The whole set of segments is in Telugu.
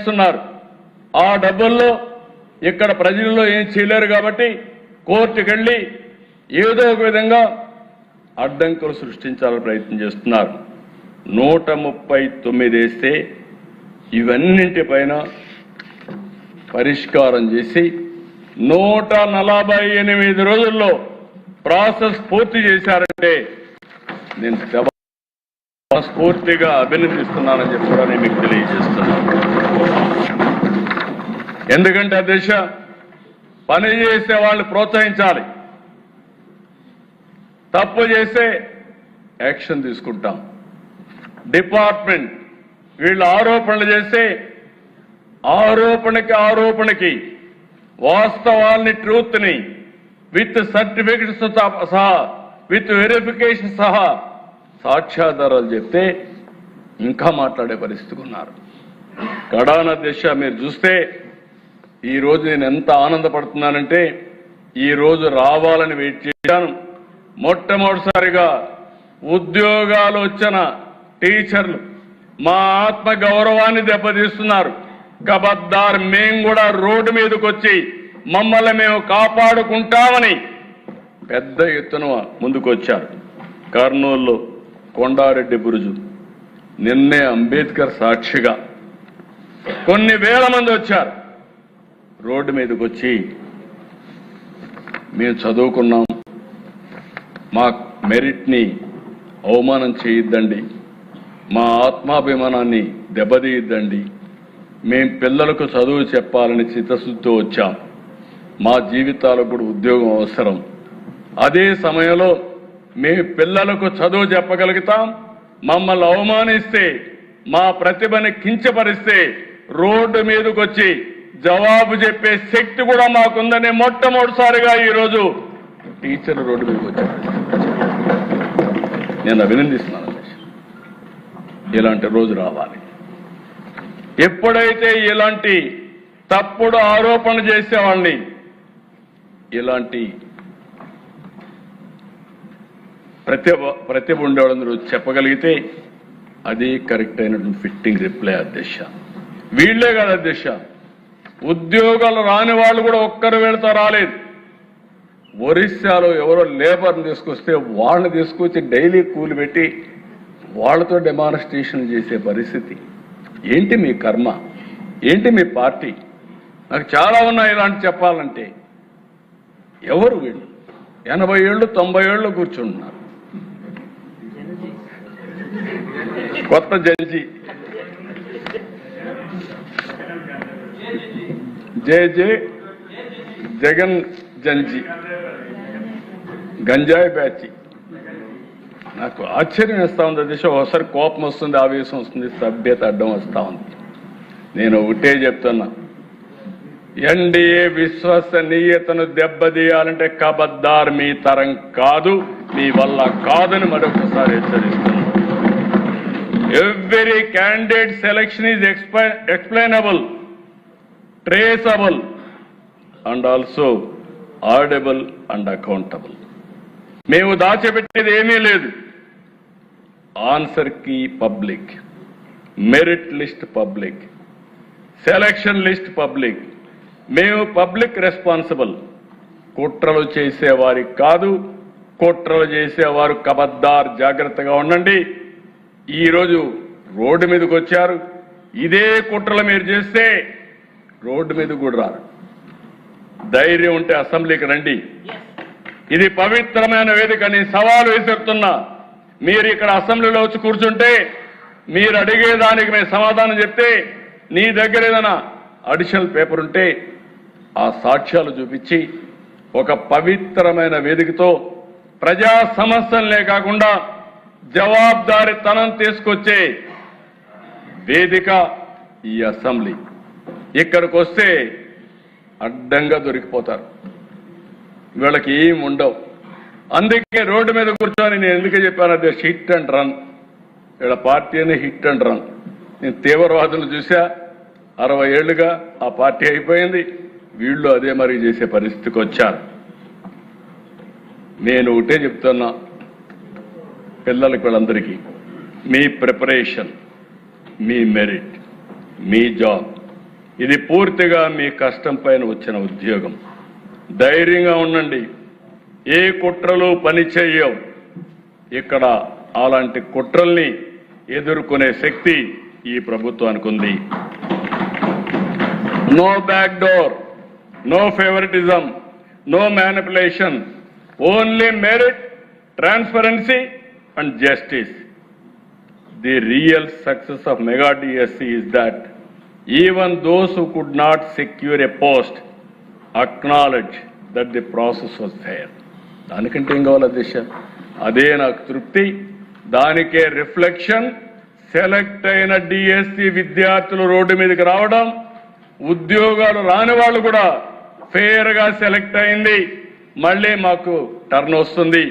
సంపాదిస్తున్నారు. ఆ డబ్బుల్లో ఇక్కడ ప్రజల్లో ఏం చేయలేరు కాబట్టి కోర్టుకు వెళ్ళి ఏదో ఒక విధంగా అడ్డంకులు సృష్టించాలని ప్రయత్నం చేస్తున్నారు. 139 వేస్తే ఇవన్నింటిపైన పరిష్కారం చేసి 148 రోజుల్లో ప్రాసెస్ పూర్తి చేశారంటే నేను స్ఫూర్తిగా అభినందిస్తున్నానని చెప్పి కూడా నేను మీకు తెలియజేస్తున్నాను. ఎందుకంటే అధ్యక్ష, పని చేసే వాళ్ళని ప్రోత్సహించాలి. తప్పు చేస్తే యాక్షన్ తీసుకుంటాం. డిపార్ట్మెంట్ వీళ్ళు ఆరోపణలు చేస్తే ఆరోపణకి వాస్తవాల్ని, ట్రూత్ ని విత్ సర్టిఫికెట్స్ సహా, విత్ వెరిఫికేషన్ సహా సాక్ష్యాధారాలు చెప్తే ఇంకా మాట్లాడే పరిస్థితికి ఉన్నారు. కడాన దిశ మీరు చూస్తే ఈ రోజు నేను ఎంత ఆనందపడుతున్నానంటే, ఈ రోజు రావాలని వెయిట్ చేశాను. మొట్టమొదటిసారిగా ఉద్యోగాలు వచ్చిన టీచర్లు మా ఆత్మ గౌరవాన్ని దెబ్బతీస్తున్నారు. కబద్దార్, మేము కూడా రోడ్డు మీదకి వచ్చి మమ్మల్ని మేము కాపాడుకుంటామని పెద్ద ఎత్తున ముందుకొచ్చారు. కర్నూలులో కొండారెడ్డి బురుజు, నిన్నే అంబేద్కర్ సాక్షిగా కొన్ని వేల మంది వచ్చారు. రోడ్డు మీదకి వచ్చి మేము చదువుకున్నాం, మా మెరిట్ని అవమానం చేయొద్దండి, మా ఆత్మాభిమానాన్ని దెబ్బతీయద్దండి, మేం పిల్లలకు చదువు చెప్పాలని చిత్తశుద్ధితో వచ్చాం, మా జీవితాలకు కూడా ఉద్యోగం అవసరం. అదే సమయంలో మేము పిల్లలకు చదువు చెప్పగలుగుతాం, మమ్మల్ని అవమానిస్తే, మా ప్రతిభని కించపరిస్తే రోడ్డు మీదకి వచ్చి జవాబు చెప్పే శక్తి కూడా మాకుందని మొట్టమొదటిసారిగా ఈరోజు టీచర్లు రోడ్డు మీదకి వచ్చారు. నేను అభినందిస్తున్నాను. ఇలాంటి రోజు రావాలి. ఎప్పుడైతే ఇలాంటి తప్పుడు ఆరోపణలు చేసేవాళ్ళని, ఇలాంటి ప్రతిభ ఉండేవాళ్ళందరూ చెప్పగలిగితే అది కరెక్ట్ అయినటువంటి ఫిట్టింగ్ రిప్లై అధ్యక్ష. వీళ్లే కాదు అధ్యక్ష, ఉద్యోగాలు రాని వాళ్ళు కూడా ఒక్కరు వెళ్తా రాలేదు. ఒరిస్సాలో ఎవరో లేబర్ని తీసుకొస్తే వాళ్ళని తీసుకొచ్చి డైలీ కూలి పెట్టి వాళ్ళతో డెమాన్స్ట్రేషన్ చేసే పరిస్థితి. ఏంటి మీ కర్మ? ఏంటి మీ పార్టీ? నాకు చాలా ఉన్నాయి ఇలాంటి చెప్పాలంటే. ఎవరు వీళ్ళు? 80 ఏళ్ళు 90 ఏళ్ళు కూర్చుంటున్నారు. కొత్త జడ్జి జగన్ జంజి గంజాయి బ్యాచి. నాకు ఆశ్చర్యం వేస్తా ఉంది దిశ. ఒకసారి కోపం వస్తుంది, ఆవేశం వస్తుంది, సభ్యత అడ్డం వస్తా ఉంది. నేను ఒకటే చెప్తున్నా, ఎన్డీఏ విశ్వసనీయతను దెబ్బతీయాలంటే కబద్దార్ మీ తరం కాదు, మీ వల్ల కాదని మరొకసారి హెచ్చరిస్తున్నాను. Every candidate selection is explainable, traceable and also audible and accountable. మేము దాచిపెట్టేది ఏమీ లేదు. Answer key public, merit list public, selection list public. మేము పబ్లిక్ రెస్పాన్సిబుల్. కుట్రలు చేసేవారికి కాదు, కుట్రలు చేసేవారు కబద్దార్, జాగ్రత్తగా ఉండండి. ఈరోజు రోడ్డు మీదకి వచ్చారు. ఇదే కుట్రలు మీరు చేస్తే రోడ్డు మీద కూడా రారు. ధైర్యం ఉంటే అసెంబ్లీకి రండి. ఇది పవిత్రమైన వేదిక. నేను సవాలు విసురుతున్నా. మీరు ఇక్కడ అసెంబ్లీలో వచ్చి కూర్చుంటే, మీరు అడిగేదానికి మేము సమాధానం చెప్తే, నీ దగ్గర ఏదైనా అడిషనల్ పేపర్ ఉంటే ఆ సాక్ష్యాలు చూపించి ఒక పవిత్రమైన వేదికతో ప్రజా సమస్యలే కాకుండా జవాబుదారీతనం తీసుకొచ్చే వేదిక ఈ అసెంబ్లీ. ఇక్కడికి వస్తే అడ్డంగా దొరికిపోతారు. వీళ్ళకి ఏం ఉండవు. అందుకే రోడ్డు మీద కూర్చొని నేను ఎందుకే చెప్పాను, అదే హిట్ అండ్ రన్. వీళ్ళ పార్టీ అనే హిట్ అండ్ రన్. నేను తీవ్రవాదులు చూసా. 60 ఏళ్లుగా ఆ పార్టీ అయిపోయింది. వీళ్ళు అదే మరి చేసే పరిస్థితికి వచ్చారు. నేను ఒకటే చెప్తున్నా పిల్లలకి, వీళ్ళందరికీ, మీ ప్రిపరేషన్, మీ మెరిట్, మీ జాబ్ ఇది పూర్తిగా మీ కష్టం పైన వచ్చిన ఉద్యోగం. ధైర్యంగా ఉండండి. ఏ కుట్రలు పని చేయవు. ఇక్కడ అలాంటి కుట్రల్ని ఎదుర్కొనే శక్తి ఈ ప్రభుత్వానికి ఉంది. No back door, no favouritism, no manipulation, only merit, transparency and justice. The real success of Mega DSC is that even those who could not secure a post acknowledge that the process was fair. దానికంటే ఏం కావాలి దిశ? అదే నాకు తృప్తి. దానికే రిఫ్లెక్షన్. సెలెక్ట్ అయిన డిఎస్సి విద్యార్థులు రోడ్డు మీదకి రావడం, ఉద్యోగాలు రాని వాళ్ళు కూడా ఫెయిర్ గా సెలెక్ట్ అయింది, మళ్ళీ మాకు టర్న్ వస్తుంది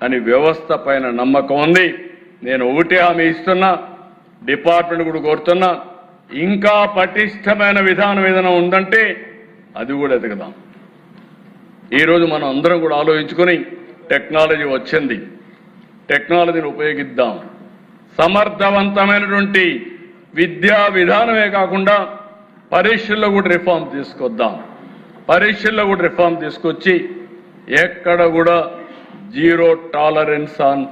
అని వ్యవస్థ పైన నమ్మకం ఉంది. నేను ఒకటే హామీ ఇస్తున్నా, డిపార్ట్మెంట్ కూడా కోరుతున్నా, ఇంకా పటిష్టమైన విధానం ఏదైనా ఉందంటే అది కూడా ఎదగదాం. ఈరోజు మనం అందరం కూడా ఆలోచించుకొని టెక్నాలజీ వచ్చింది, టెక్నాలజీని ఉపయోగిద్దాం. సమర్థవంతమైనటువంటి విద్యా విధానమే కాకుండా పరీక్షల్లో కూడా రిఫార్మ్ తీసుకొద్దాం. పరీక్షల్లో కూడా రిఫార్మ్ తీసుకొచ్చి ఎక్కడ కూడా zero tolerance on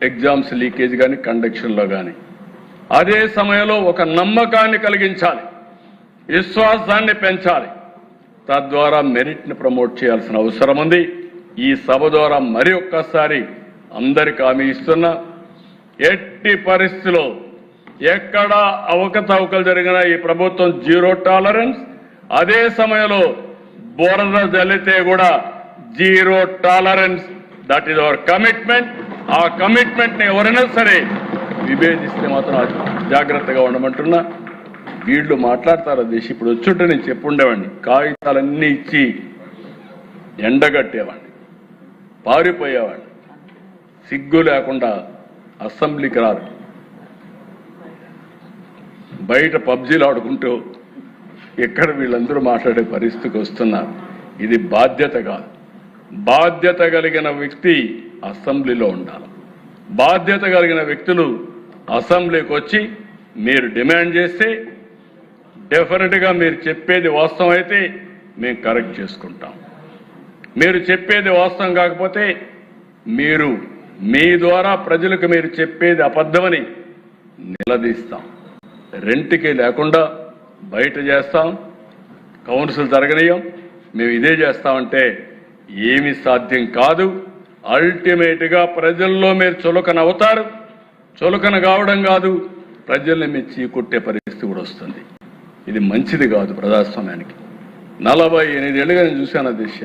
exams leakage కానీ కండక్షన్లో కానీ. అదే సమయంలో ఒక నమ్మకాన్ని కలిగించాలి, విశ్వాసాన్ని పెంచాలి. తద్వారా మెరిట్ని ప్రమోట్ చేయాల్సిన అవసరం ఉంది. ఈ సభ ద్వారా మరి ఒక్కసారి అందరికి హామీ ఇస్తున్నా, ఎట్టి పరిస్థితిలో ఎక్కడ అవకతవకలు జరిగినా ఈ ప్రభుత్వం జీరో టాలరెన్స్. అదే సమయంలో బురద జల్లితే కూడా zero tolerance. That is our commitment. ఆ కమిట్మెంట్ ని ఎవరైనా సరే విభేదిస్తే మాత్రం జాగ్రత్తగా ఉండమంటున్నా. వీళ్ళు మాట్లాడతారు దేశం. ఇప్పుడు వచ్చుంటే నేను చెప్పుండేవాడిని, కాగితాలన్నీ ఇచ్చి ఎండగట్టేవాడిని, పారిపోయేవాడిని. సిగ్గు లేకుండా అసెంబ్లీకి రారు, బయట పబ్జీలు ఆడుకుంటూ ఎక్కడ వీళ్ళందరూ మాట్లాడే పరిస్థితికి వస్తున్నారు. ఇది బాధ్యత కాదు. బాధ్యత కలిగిన వ్యక్తి అసెంబ్లీలో ఉండాలి. బాధ్యత కలిగిన వ్యక్తులు అసెంబ్లీకి వచ్చి మీరు డిమాండ్ చేస్తే డెఫినెట్గా మీరు చెప్పేది వాస్తవం అయితే మేము కరెక్ట్ చేసుకుంటాం. మీరు చెప్పేది వాస్తవం కాకపోతే మీరు మీ ద్వారా ప్రజలకు మీరు చెప్పేది అబద్ధమని నిలదీస్తాం. రెంట్కి లేకుండా బయట చేస్తాం, కౌన్సిల్ జరగనీయం, మేము ఇదే చేస్తామంటే ఏమీ సాధ్యం కాదు. అల్టిమేట్గా ప్రజల్లో మీరు చులకన అవుతారు. చులకన కావడం కాదు, ప్రజల్ని మీరు చీకొట్టే పరిస్థితి కూడా వస్తుంది. ఇది మంచిది కాదు ప్రజాస్వామ్యానికి. 48 ఏళ్ళుగా నేను చూశాను దిశ.